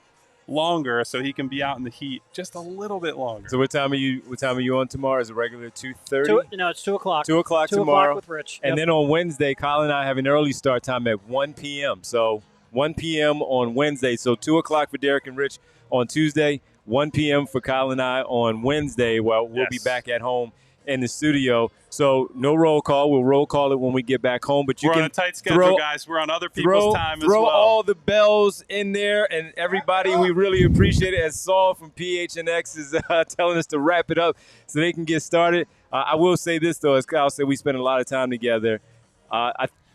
longer so he can be out in the heat just a little bit longer. So what time are you on tomorrow? Is it regular 2:30? No, it's 2 o'clock. 2 o'clock 2 tomorrow. o'clock with Rich. And then on Wednesday, Kyle and I have an early start time at 1 p.m. So 1 p.m. on Wednesday. So 2 o'clock for Derek and Rich on Tuesday, 1 p.m. for Kyle and I on Wednesday. Well, we'll be back at home in the studio. So no roll call. We'll roll call it when we get back home. But you We're can on a tight schedule, guys. We're on other people's time as well. Throw all the bells in there, and everybody, we really appreciate it. As Saul from PHNX is telling us to wrap it up so they can get started. I will say this, though. As Kyle said, we spent a lot of time together.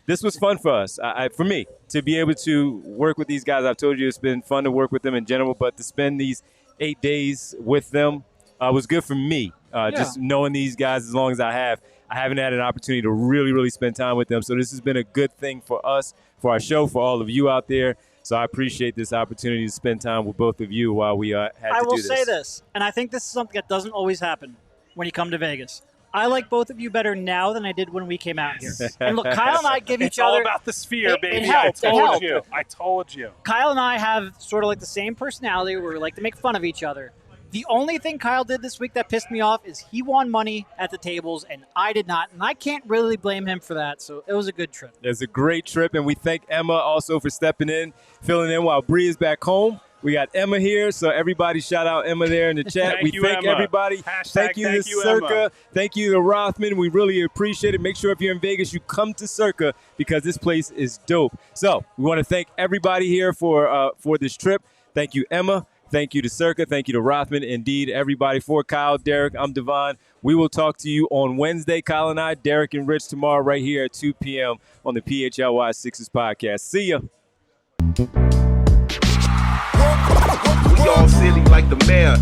This was fun for us, for me, to be able to work with these guys. I've told you it's been fun to work with them in general, but to spend these 8 days with them was good for me. Just knowing these guys as long as I haven't had an opportunity to really, really spend time with them. So this has been a good thing for us, for our show, for all of you out there. So I appreciate this opportunity to spend time with both of you while we had to do this. I will say this, and I think this is something that doesn't always happen when you come to Vegas. I like both of you better now than I did when we came out here. And look, Kyle and I give each other. It's all about the sphere, baby. It helped. I told you. Kyle and I have sort of like the same personality where we like to make fun of each other. The only thing Kyle did this week that pissed me off is he won money at the tables and I did not. And I can't really blame him for that. So it was a good trip. It was a great trip. And we thank Emma also for stepping in, filling in while Bree is back home. We got Emma here, so everybody shout out Emma there in the chat. Thank you, thank Emma. Everybody. Thank you to Circa. Emma. Thank you to Rothman. We really appreciate it. Make sure if you're in Vegas, you come to Circa because this place is dope. So we want to thank everybody here for this trip. Thank you, Emma. Thank you to Circa. Thank you to Rothman. Indeed, everybody. For Kyle, Derek, I'm Devon. We will talk to you on Wednesday, Kyle and I, Derek and Rich, tomorrow right here at 2 p.m. on the PHLY Sixers Podcast. See ya. We all silly like the mayor.